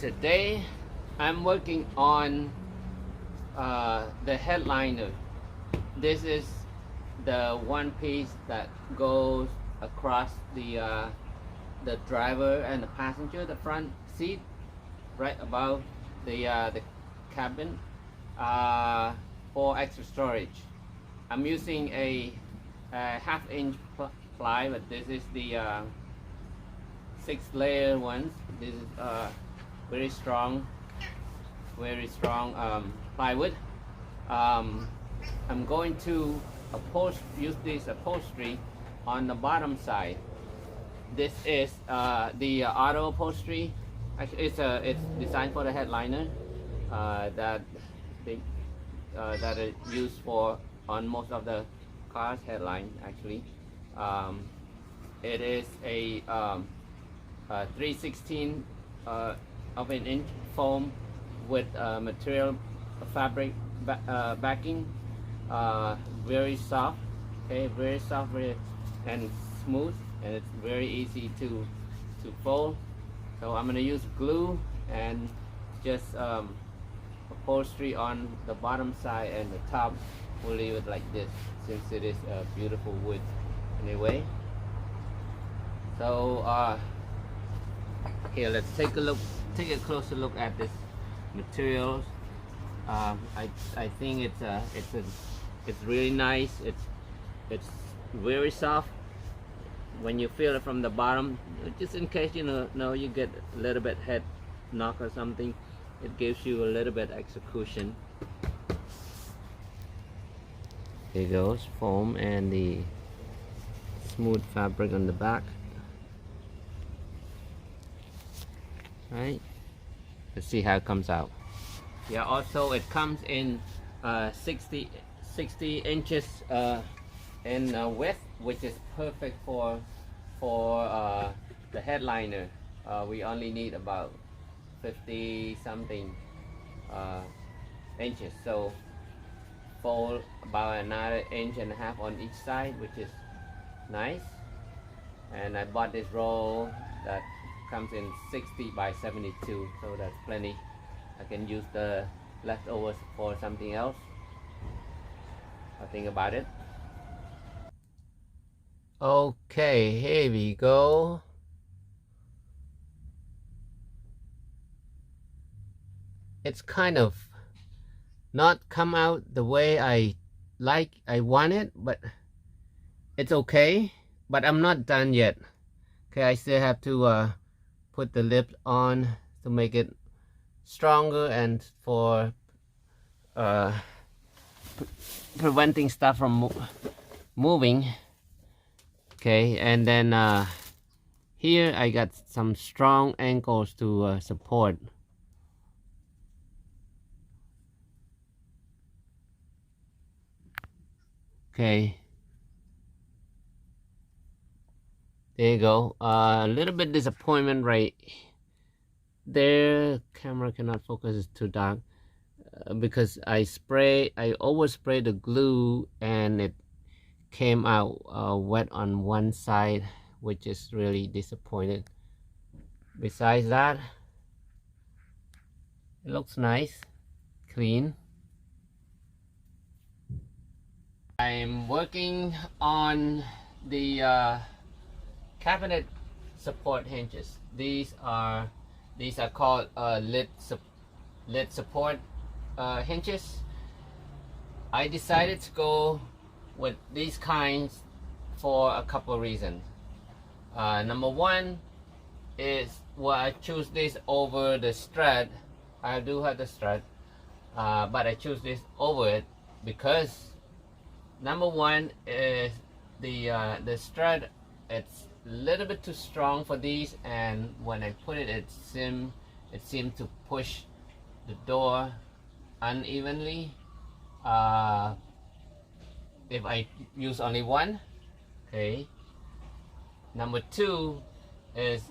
Today I'm working on the headliner. This is the one piece that goes across the driver and the passenger, the front seat, right above the cabin, for extra storage. I'm using a half-inch ply, but this is the 6-layer ones. This is very strong plywood. I'm going to use this upholstery on the bottom side. This is the auto upholstery. Actually, it's designed for the headliner that is used for on most of the cars headline. Actually, it is a 3/16 of an inch foam with material fabric backing, very soft, okay, very soft, and smooth, and it's very easy to fold. So I'm going to use glue and just upholstery on the bottom side, and the top we'll leave it like this since it is a beautiful wood anyway. So here, let's take a closer look at this materials. I think it's really nice. It's very soft when you feel it from the bottom. Just in case you get a little bit head knock or something, it gives you a little bit extra cushion. Here goes foam and the smooth fabric on the back. Right, let's see how it comes out. Yeah, also it comes in 60 inches in width, which is perfect for the headliner. We only need about 50 something inches, so fold about another 1.5 inches on each side, which is nice. And I bought this roll that comes in 60 by 72, so that's plenty. I can use the leftovers for something else. I'll think about it. Okay, here we go. It's kind of not come out the way I want it, but it's okay. But I'm not done yet. Okay, I still have to put the lip on to make it stronger and for preventing stuff from moving. Okay, and then here I got some strong ankles to support. Okay, there you go. A little bit disappointment right there. Camera cannot focus, it's too dark, because I oversprayed the glue and it came out wet on one side, which is really disappointed. Besides that, it looks nice, clean. I'm working on the cabinet support hinges. These are called lid support hinges. I decided to go with these kinds for a couple of reasons. Number one is, well, I choose this over the strut. I do have the strut, but I choose this over it because number one is the strut. It's a little bit too strong for these, and when I put it, it seemed to push the door unevenly if I use only one. Okay. Number two is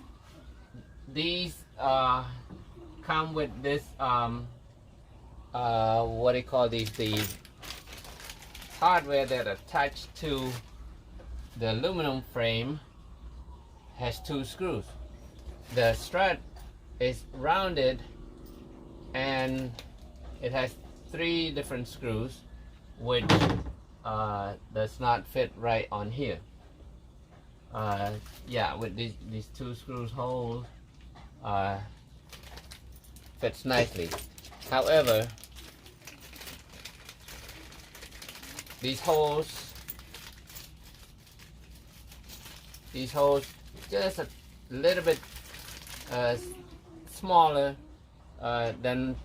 these come with this what do you call these, the hardware that attached to the aluminum frame has 2 screws. The strut is rounded, and it has 3 different screws, which does not fit right on here. Yeah, with these 2 screws hole fits nicely. However, these holes just a little bit smaller than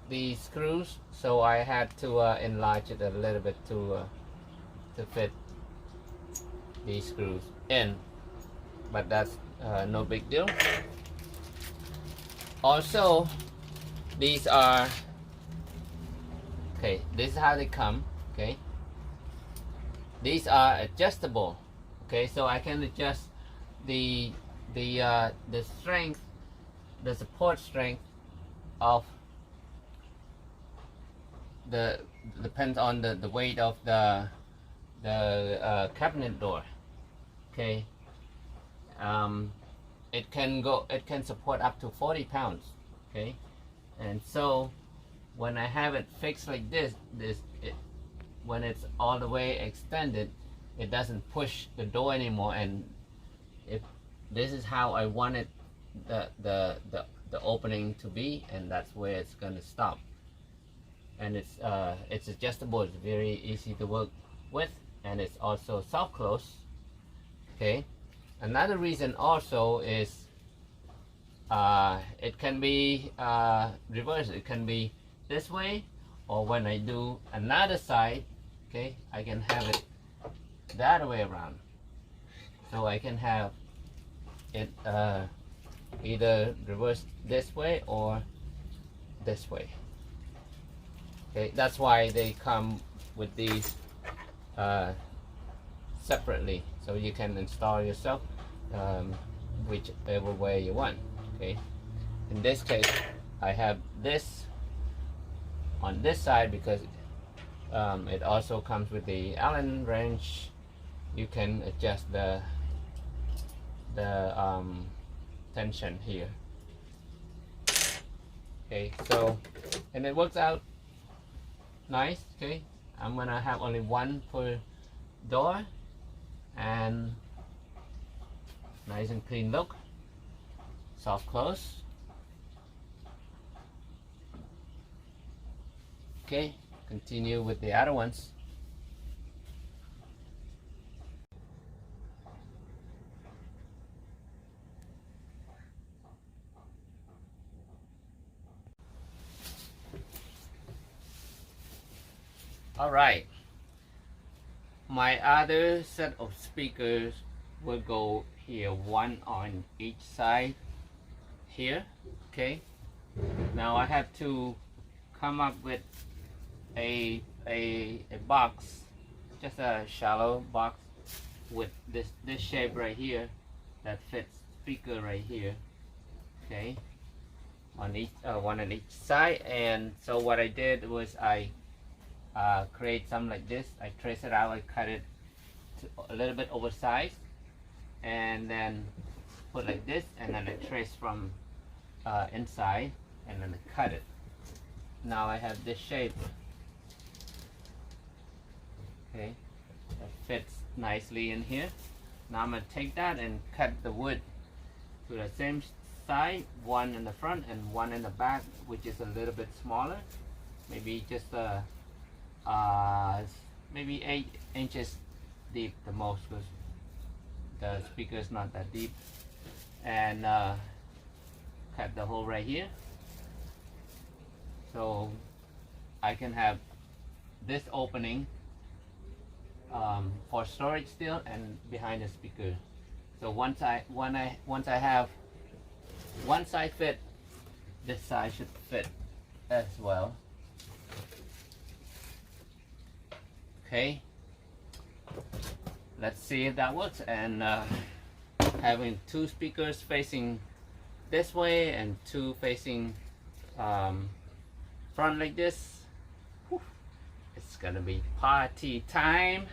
the screws, so I had to enlarge it a little bit to fit these screws in, but that's no big deal. Also, these are okay. This is how they come. Okay, these are adjustable. Okay, so I can adjust the strength, the support strength of depends on the weight of the cabinet door. Okay, it can support up to 40 pounds. Okay, and so when I have it fixed like this, when it's all the way extended, it doesn't push the door anymore, and if this is how I wanted the opening to be, and that's where it's gonna stop. And it's adjustable. It's very easy to work with, and it's also soft close. Okay, another reason also is it can be reversed. It can be this way, or when I do another side, okay, I can have it the other way around. So I can have it either reversed this way or this way. Okay, that's why they come with these separately, so you can install yourself whichever way you want. Okay, in this case I have this on this side because it also comes with the Allen wrench. You can adjust the tension here. Okay, so, and it works out nice. Okay, I'm gonna have only one per door, and nice and clean look, soft close. Okay, continue with the other ones. Alright, my other set of speakers will go here, one on each side here. Okay, now I have to come up with a box, just a shallow box with this shape right here that fits speaker right here. Okay, on each one on each side. And so what I did was I create some like this. I trace it out, I cut it to a little bit oversized, and then put like this, and then I trace from inside, and then I cut it. Now I have this shape. Okay, that fits nicely in here. Now I'm going to take that and cut the wood to the same side, one in the front and one in the back, which is a little bit smaller, maybe just maybe 8 inches deep the most, because the speaker is not that deep. And cut the hole right here, so I can have this opening for storage still, and behind the speaker. So once I have one side fit, this side should fit as well. Okay, let's see if that works. And having 2 speakers facing this way and 2 facing front like this, whew, it's gonna be party time.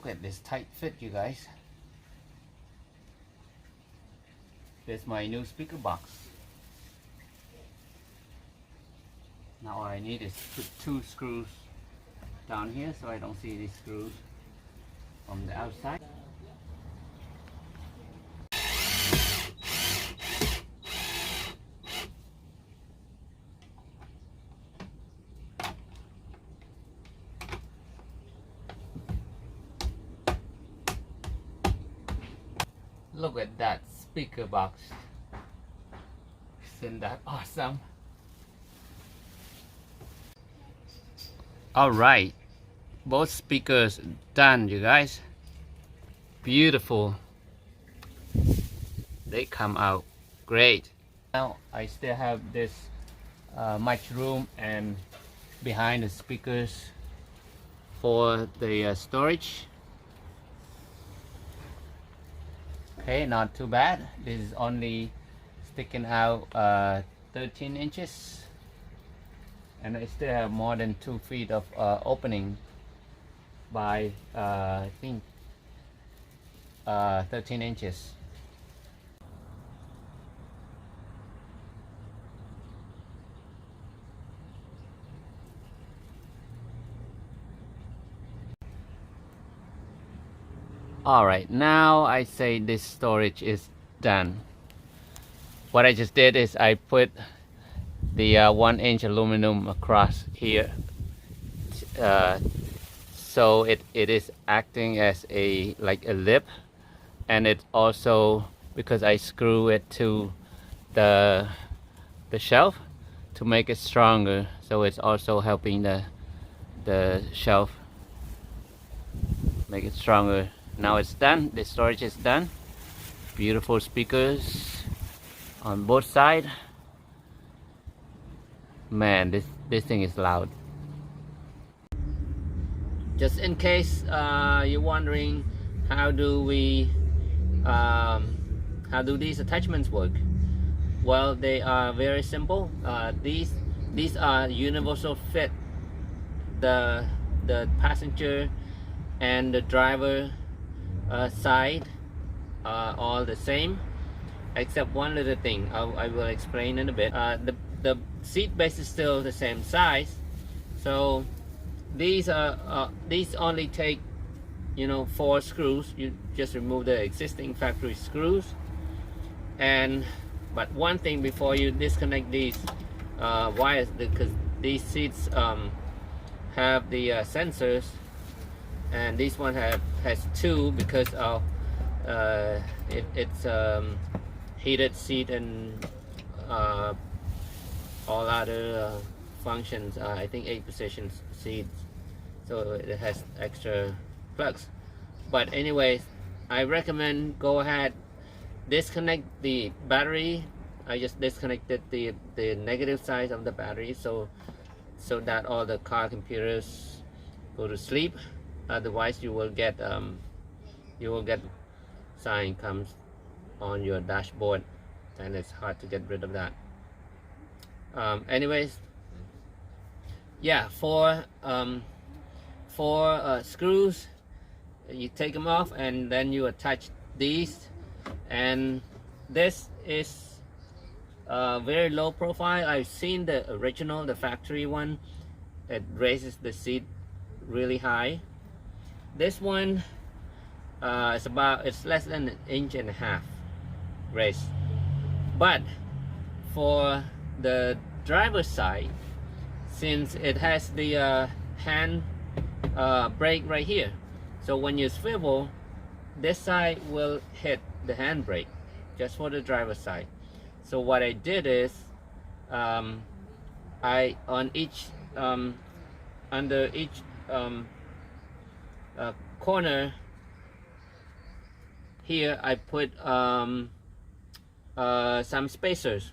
Look at this tight fit, you guys. This is my new speaker box. Now all I need is put 2 screws down here so I don't see these screws from the outside. Look at that speaker box. Isn't that awesome? Alright, both speakers done, you guys. Beautiful. They come out great. Now I still have this much room and behind the speakers for the storage. Okay, not too bad. This is only sticking out 13 inches. And I still have more than 2 feet of opening by I think 13 inches. Alright, now I say this storage is done. What I just did is I put the 1-inch aluminum across here, so it is acting as like a lip, and it also, because I screw it to the shelf to make it stronger, so it's also helping the shelf make it stronger. Now it's done. The storage is done. Beautiful speakers on both sides. Man, this thing is loud. Just in case you're wondering, how do these attachments work? Well, they are very simple. These are universal fit. The passenger and the driver side are all the same, except one little thing I will explain in a bit. The seat base is still the same size, so these only take 4 screws. You just remove the existing factory screws, but one thing before you disconnect these wires, because these seats have the sensors, and this one has 2 because of it's heated seat and all other functions. I think 8 position seats, so it has extra plugs. But anyways, I recommend go ahead, disconnect the battery. I just disconnected the negative side of the battery so that all the car computers go to sleep. Otherwise you will get sign comes on your dashboard, and it's hard to get rid of that. Anyways, yeah, for screws, you take them off and then you attach these, and this is very low profile. I've seen the original, the factory one. It raises the seat really high. This one it's less than 1.5 inches raised. But for the driver's side, since it has the hand brake right here, so when you swivel, this side will hit the hand brake, just for the driver's side. So what I did is I on each under each corner here I put some spacers.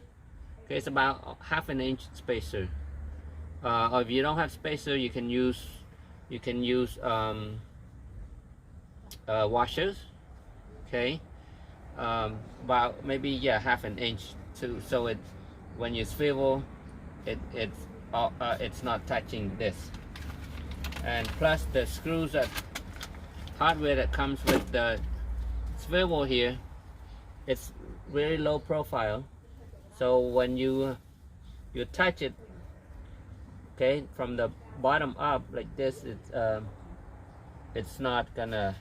Okay, it's about 1/2 inch spacer. Or if you don't have spacer, you can use washers. Okay, about maybe 1/2 inch too, so it when you swivel, it's not touching this. And plus the screws hardware that comes with the swivel here, it's very low profile, so when you touch it, okay, from the bottom up like this, it's not gonna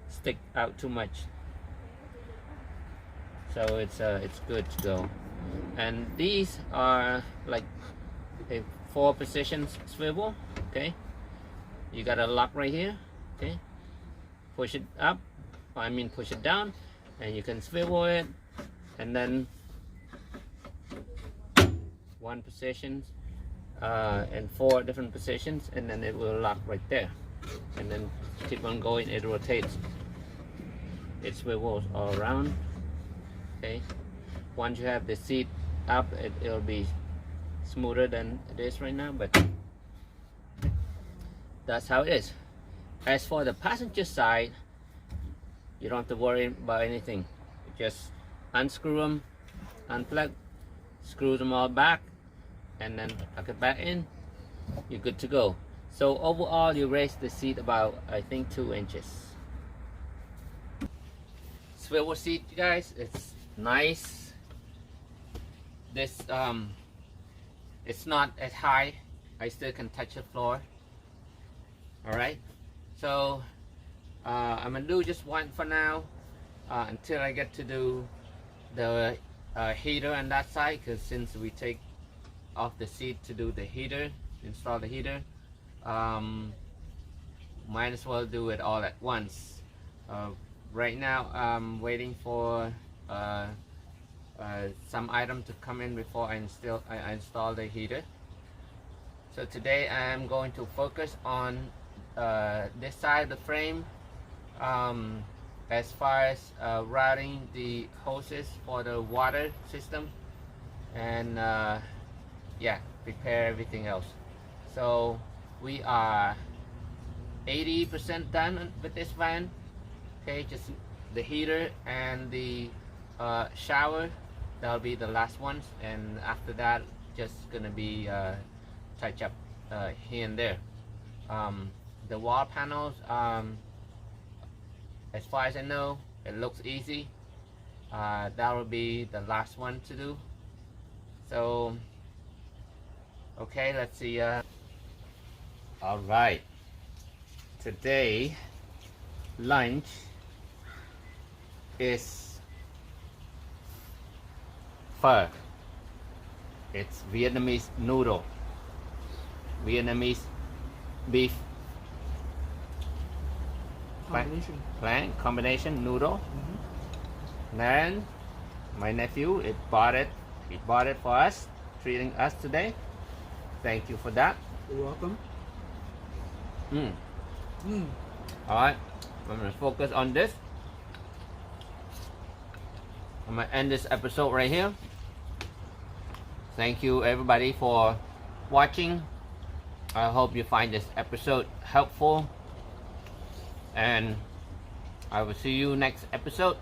stick out too much, so it's good to go. And these are like a 4 positions swivel. Okay, you got a lock right here. Okay, push it up, I mean push it down, and you can swivel it, and then 1 position and 4 different positions, and then it will lock right there, and then keep on going. It rotates, it swivels all around. Okay, once you have the seat up, it'll be smoother than it is right now, but that's how it is. As for the passenger side, you don't have to worry about anything. You just unscrew them, unplug, screw them all back, and then plug it back in. You're good to go. So overall, you raise the seat about, I think, 2 inches. Swivel seat, you guys, it's nice. This it's not as high. I still can touch the floor. All right, so I'm gonna do just one for now until I get to do the heater on that side, because since we take off the seat to do the heater, install the heater, might as well do it all at once. Right now I'm waiting for some item to come in before I install the heater. So today I'm going to focus on this side of the frame, as far as routing the hoses for the water system, and yeah, prepare everything else. So we are 80% done with this van. Okay, just the heater and the shower, that'll be the last ones, and after that just gonna be touch up here and there. The wall panels, as far as I know, it looks easy. That will be the last one to do. So okay, let's see. All right, today lunch is phở. It's Vietnamese noodle, Vietnamese beef combination noodle. Then my nephew he bought it for us, treating us today. Thank you for that. You're welcome. All right, I'm gonna focus on this. I'm gonna end this episode right here. Thank you everybody for watching. I hope you find this episode helpful, and I will see you next episode.